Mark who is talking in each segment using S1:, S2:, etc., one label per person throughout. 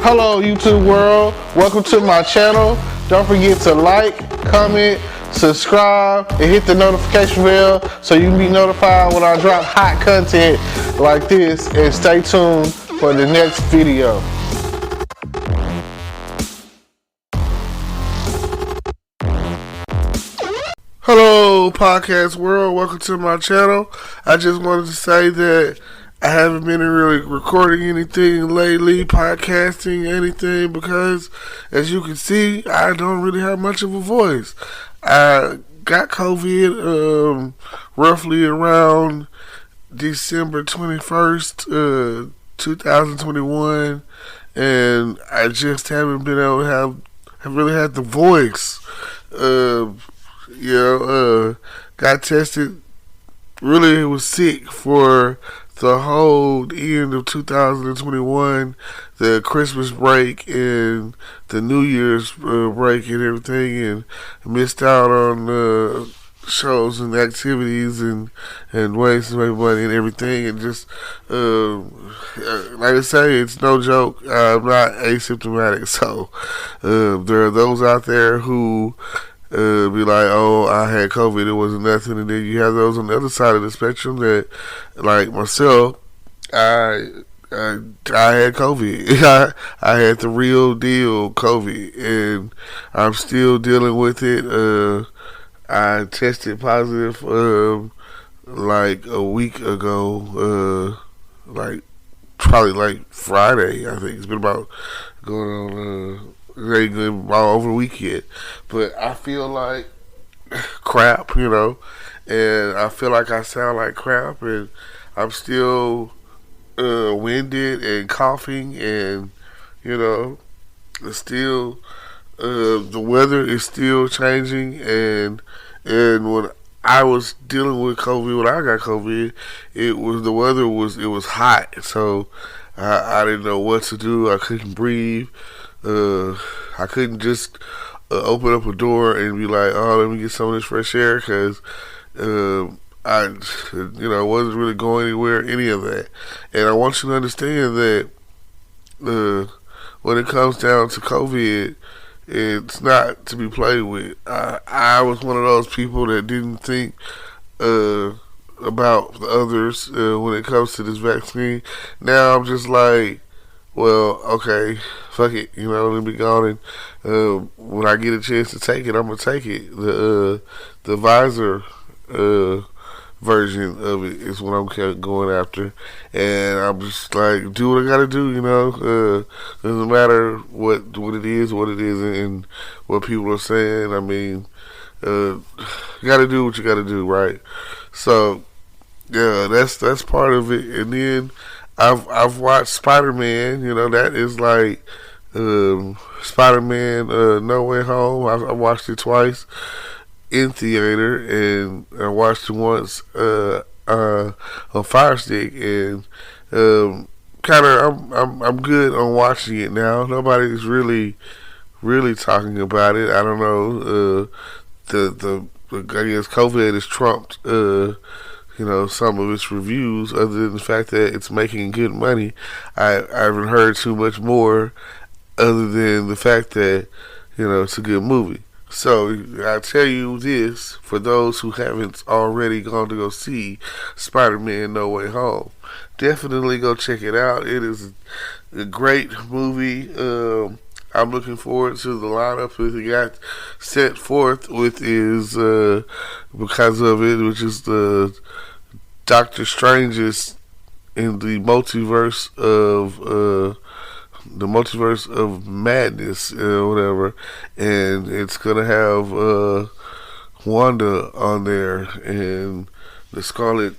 S1: Hello YouTube world, welcome to my channel. Don't forget to like, comment, subscribe, and hit the notification bell so you can be notified when I drop hot content like this, and stay tuned for the next video. Hello podcast world, welcome to my channel. I just wanted to say that I haven't been really recording anything lately, podcasting anything, because as you can see, I don't really have much of a voice. I got COVID roughly around December 21st, 2021, and I just haven't been able to have really had the voice. Got tested, really was sick for the whole end of 2021, the Christmas break and the New Year's break and everything, and missed out on shows and activities and ways to make money and everything, and just like I say, it's no joke. I'm not asymptomatic, so there are those out there who be like, oh, I had COVID, it wasn't nothing. And then you have those on the other side of the spectrum that, like myself, I had COVID. I had the real deal COVID, and I'm still dealing with it. I tested positive like a week ago, probably like Friday. I think it's been about going on. It ain't good all over the weekend, but I feel like crap, and I feel like I sound like crap, and I'm still winded and coughing, and still the weather is still changing, and when I was dealing with COVID, when I got COVID, it was hot, so I didn't know what to do. I couldn't breathe. I couldn't just open up a door and be like, oh, let me get some of this fresh air, because I wasn't really going anywhere, any of that. And I want you to understand that when it comes down to COVID, it's not to be played with. I was one of those people that didn't think about the others when it comes to this vaccine. Now I'm just like, well, okay, fuck it, let me go on, and when I get a chance to take it, I'm gonna take it. The Pfizer version of it is what I'm going after, and I'm just like, do what I gotta do, doesn't matter what it is, and what people are saying. I mean, you gotta do what you gotta do, right? So, yeah, that's part of it, and then I've watched Spiderman. That is like Spiderman No Way Home. I watched it twice in theater, and I watched it once on Fire Stick, and I'm good on watching it now. Nobody's really talking about it. I don't know. I guess COVID has trumped some of its reviews, other than the fact that it's making good money. I haven't heard too much more, other than the fact that, it's a good movie. So, I tell you this, for those who haven't already gone to go see Spider-Man No Way Home, definitely go check it out. It is a great movie. I'm looking forward to the lineup that he got set forth with is because of it, which is the Doctor Strange's in the multiverse of madness, whatever, and it's gonna have Wanda on there, and the Scarlet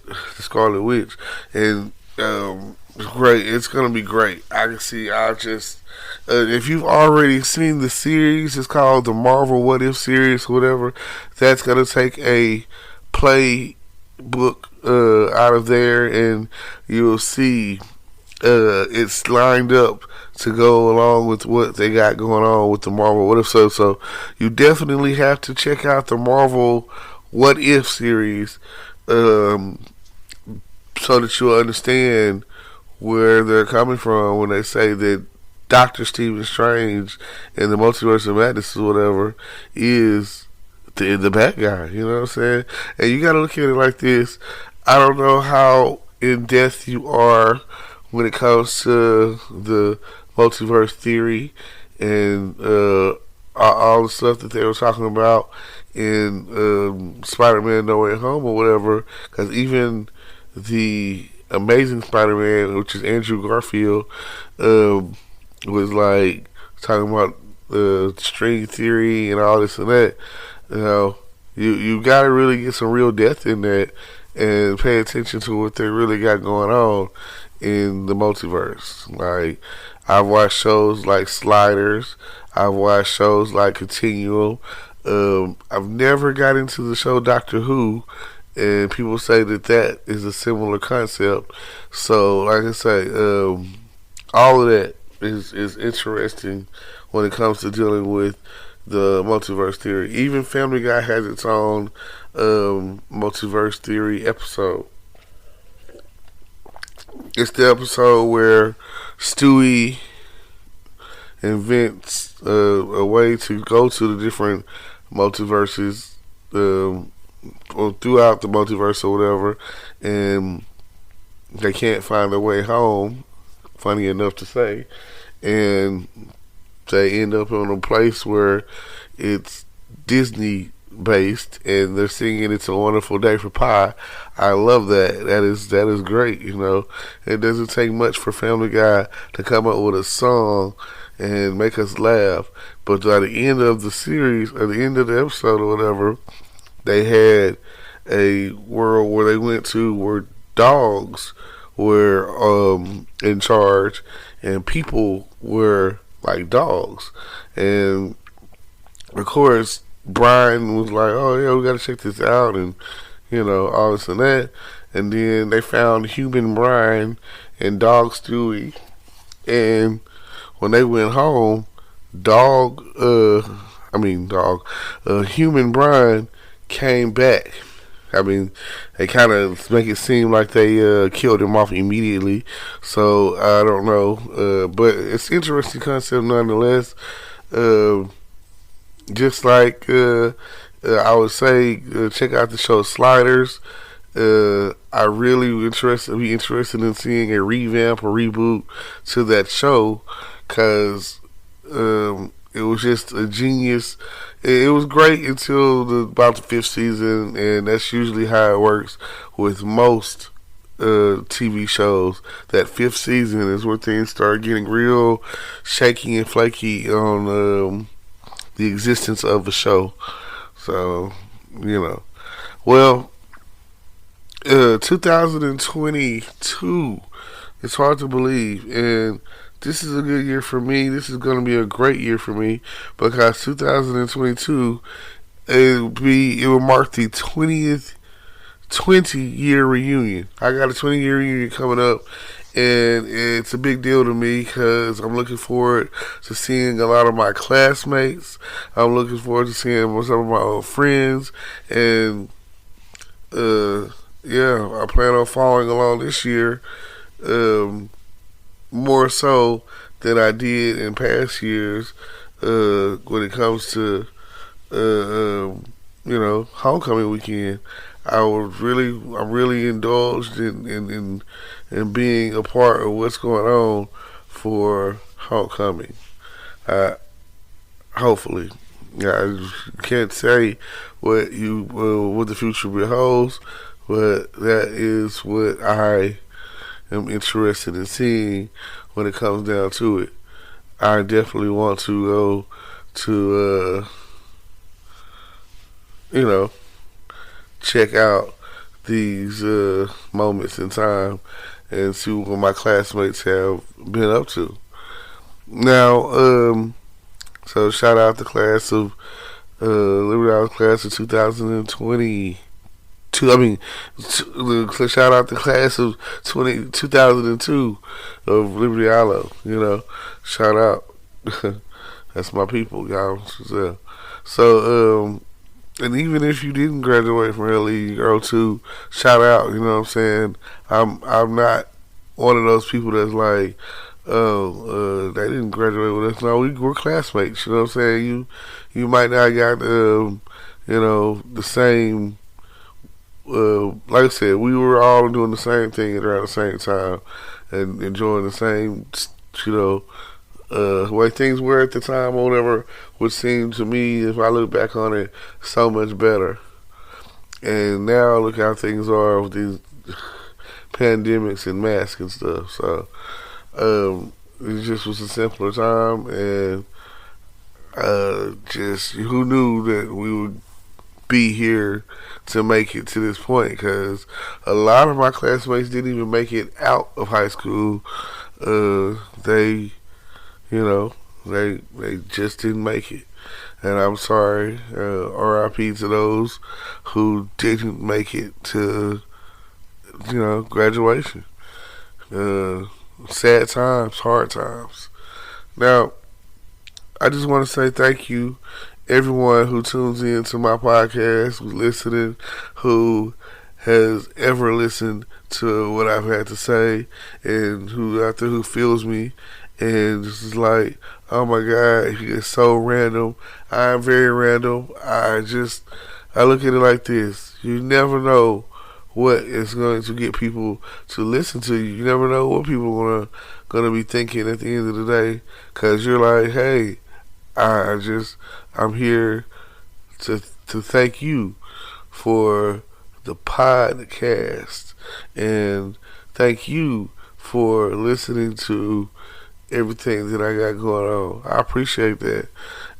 S1: Witch, and great. It's gonna be great. I can see. If you've already seen the series, it's called the Marvel What If series, whatever. That's gonna take a playbook out of there, and you'll see it's lined up to go along with what they got going on with the Marvel What If. So you definitely have to check out the Marvel What If series, so that you'll understand where they're coming from when they say that Doctor Stephen Strange and the Multiverse of Madness or whatever is the bad guy. You know what I'm saying? And you got to look at it like this. I don't know how in depth you are when it comes to the multiverse theory and all the stuff that they were talking about in Spider-Man No Way Home or whatever. Because even the Amazing Spider-Man, which is Andrew Garfield, was like talking about string theory and all this and that. You know, you got to really get some real depth in that and pay attention to what they really got going on in the multiverse. Like, I've watched shows like Sliders. I've watched shows like Continuum. I've never got into the show Doctor Who, and people say that is a similar concept. So, like I say, all of that is interesting when it comes to dealing with the multiverse theory. Even Family Guy has its own multiverse theory episode. It's the episode where Stewie invents a way to go to the different multiverses or throughout the multiverse or whatever, and they can't find their way home, funny enough to say, and they end up in a place where it's Disney based and they're singing "It's a Wonderful Day for Pie." I love that. That is great. You know, it doesn't take much for Family Guy to come up with a song and make us laugh. But by the end of the series, or the end of the episode or whatever, they had a world where they went to where dogs were in charge and people were like dogs. And of course, Brian was like, "Oh yeah, we gotta check this out," and you know, all this and that. And then they found human Brian and dog Stewie. And when they went home, human Brian came back. I mean, they kind of make it seem like they killed him off immediately. So I don't know, but it's an interesting concept nonetheless. Just like I would say, check out the show Sliders. I really be interested in seeing a revamp or reboot to that show, because it was just a genius. It was great until about the 5th season, and that's usually how it works with most TV shows. That 5th season is where things start getting real shaky and flaky on the existence of the show. So, you know. Well, 2022, it's hard to believe, and this is a good year for me. This is going to be a great year for me, because 2022, it will mark the 20-year reunion. I got a 20-year reunion coming up, and it's a big deal to me because I'm looking forward to seeing a lot of my classmates. I'm looking forward to seeing some of my old friends, and I plan on following along this year, more so than I did in past years, when it comes to homecoming weekend. I'm really indulged in being a part of what's going on for homecoming. Hopefully, I can't say what the future beholds, but that is what I am interested in seeing when it comes down to it. I definitely want to go to check out these moments in time and see what my classmates have been up to. Now, so shout out the class of Liberty Island class of 2020. Shout out the class of 2002 of Liberty Island. Shout out. That's my people, y'all. So, and even if you didn't graduate from LE or 02, shout out. You know what I'm saying? I'm not one of those people that's like, Oh, they didn't graduate with us. No, we were classmates. You know what I'm saying? You might not got the same. Like I said, we were all doing the same thing around the same time and enjoying the same, you know, way things were at the time or whatever would seem to me, if I look back on it, so much better. And now look how things are with these pandemics and masks and stuff. So it just was a simpler time, and just who knew that we would be here to make it to this point? Because a lot of my classmates didn't even make it out of high school. They, you know, they just didn't make it, and I'm sorry. R.I.P. to those who didn't make it to graduation. Uh, Sad times, hard times. Now, I just want to say thank you, everyone who tunes in to my podcast, who's listening, who has ever listened to what I've had to say, and who out there who feels me, and this is like, oh my God, he is so random. I am very random. I look at it like this: you never know what is going to get people to listen to you. You never know what people are gonna be thinking at the end of the day, because you're like, hey, I'm here to thank you for the podcast, and thank you for listening to everything that I got going on. I appreciate that,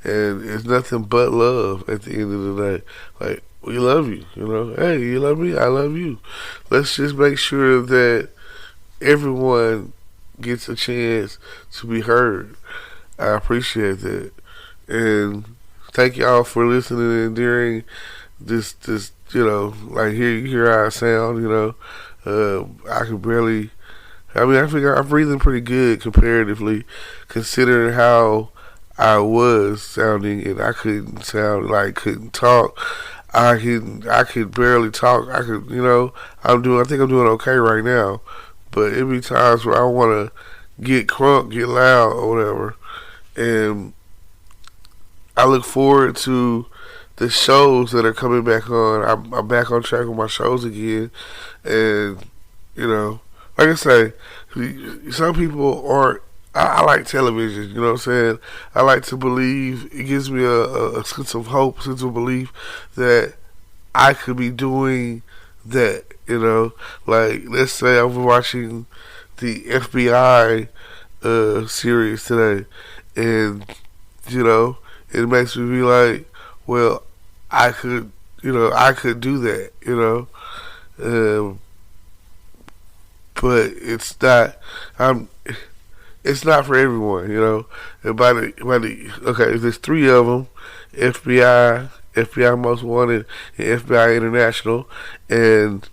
S1: and it's nothing but love at the end of the day. Like, we love you, Hey, you love me, I love you. Let's just make sure that everyone gets a chance to be heard. I appreciate that. And thank y'all for listening during this like hear how I sound, I can barely, I think I'm breathing pretty good comparatively, considering how I was sounding, and I couldn't talk. I could barely talk. I think I'm doing okay right now, but it be times where I want to get crunk, get loud, or whatever. And I look forward to the shows that are coming back on. I'm back on track with my shows again, and like I say, some people aren't. I like television. You know what I'm saying? I like to believe. It gives me a sense of hope, sense of belief that I could be doing that. Like, let's say I was watching the FBI series today, and it makes me be like, well, I could do that, but it's not for everyone. And okay, there's three of them: FBI Most Wanted, and FBI International, and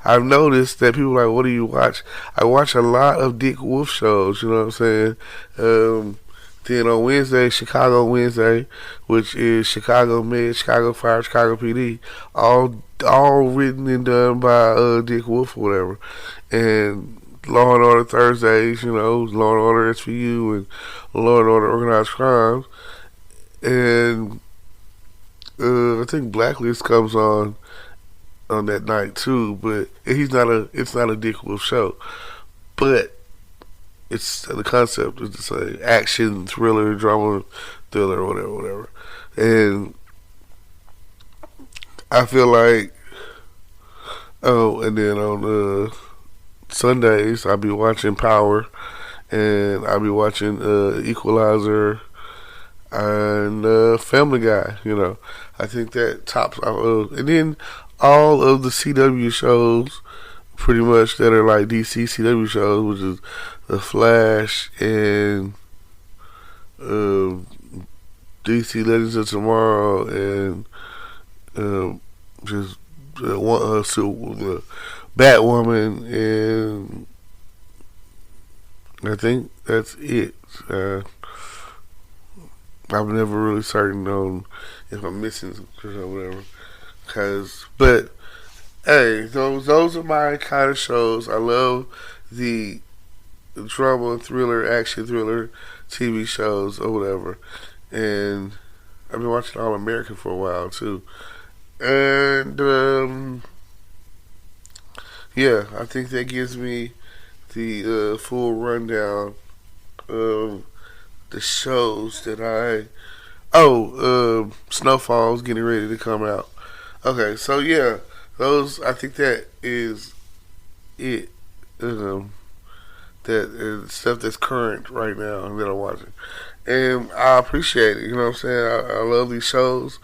S1: I've noticed that people are like, what do you watch? I watch a lot of Dick Wolf shows. You know what I'm saying? Then on Wednesday, Chicago Wednesday, which is Chicago Med, Chicago Fire, Chicago PD, all written and done by Dick Wolf or whatever. And Law and Order Thursdays, Law and Order SVU and Law and Order Organized Crimes. And I think Blacklist comes on that night too, but it's not a Dick Wolf show. But it's the concept is to say action, thriller, drama, thriller, whatever. And I feel like, and then on Sundays I'll be watching Power, and I'll be watching Equalizer and Family Guy. I think that tops. And then all of the CW shows, pretty much, that are like DC CW shows, which is The Flash and DC Legends of Tomorrow, and just Batwoman, and I think that's it. I'm never really certain on if I'm missing something or whatever. But hey, those are my kind of shows. I love the drama, thriller, action thriller TV shows or whatever. And I've been watching All American for a while too. And yeah, I think that gives me the full rundown of the shows that I. Oh, Snowfall's getting ready to come out. Okay, so yeah, those. I think that is it. Um, that stuff that's current right now that I'm watching, and I appreciate it. You know what I'm saying? I love these shows.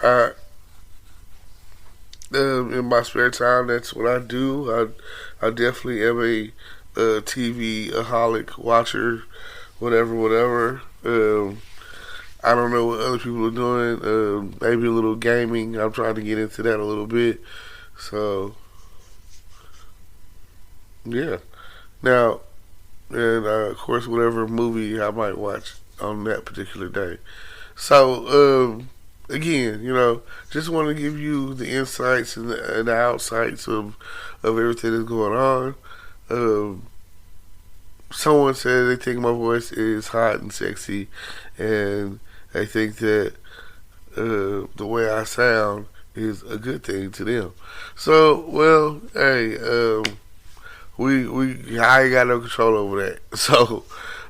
S1: I in my spare time, that's what I do. I definitely am a TV aholic watcher, whatever. I don't know what other people are doing. Maybe a little gaming. I'm trying to get into that a little bit. So yeah. Now, and of course, whatever movie I might watch on that particular day. So again, just want to give you the insights and the outsights of everything that's going on. Um, Someone said they think my voice is hot and sexy, and they think that the way I sound is a good thing to them. So, well, hey, I ain't got no control over that. So,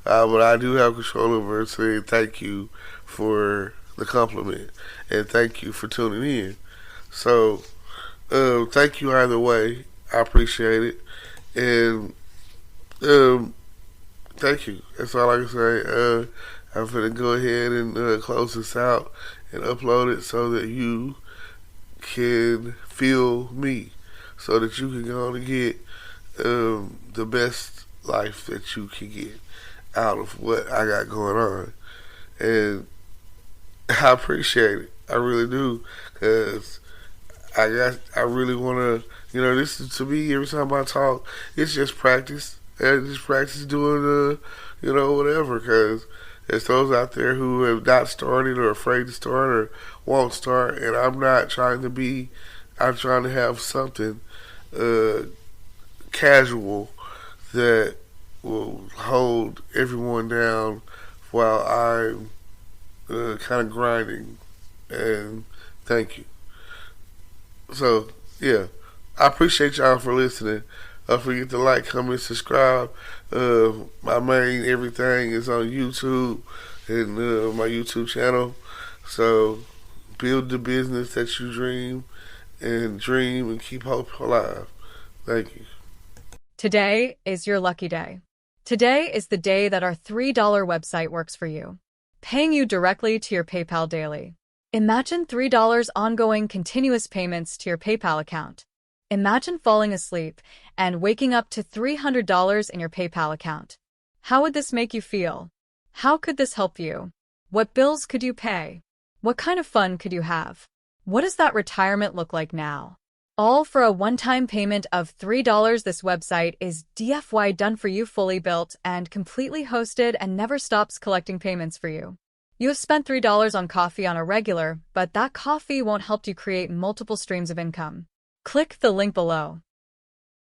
S1: but I do have control over saying thank you for the compliment and thank you for tuning in. So, thank you either way. I appreciate it, and um, thank you. That's all I can say. I'm gonna go ahead and close this out and upload it so that you can feel me, so that you can go on and get the best life that you can get out of what I got going on. And I appreciate it. I really do, because I really want to. This is, to me, every time I talk, it's just practice. And just practice doing whatever, because there's those out there who have not started or afraid to start or won't start, and I'm not trying to be. I'm trying to have something casual that will hold everyone down while I'm kind of grinding. And thank you. So yeah, I appreciate y'all for listening. Don't forget to like, comment, subscribe. My main everything is on YouTube and my YouTube channel. So build the business that you dream and keep hope alive. Thank you.
S2: Today is your lucky day. Today is the day that our $3 website works for you, paying you directly to your PayPal daily. Imagine $3 ongoing continuous payments to your PayPal account. Imagine falling asleep and waking up to $300 in your PayPal account. How would this make you feel? How could this help you? What bills could you pay? What kind of fun could you have? What does that retirement look like now? All for a one-time payment of $3. This website is DFY done for you, fully built and completely hosted, and never stops collecting payments for you. You have spent $3 on coffee on a regular, but that coffee won't help you create multiple streams of income. Click the link below.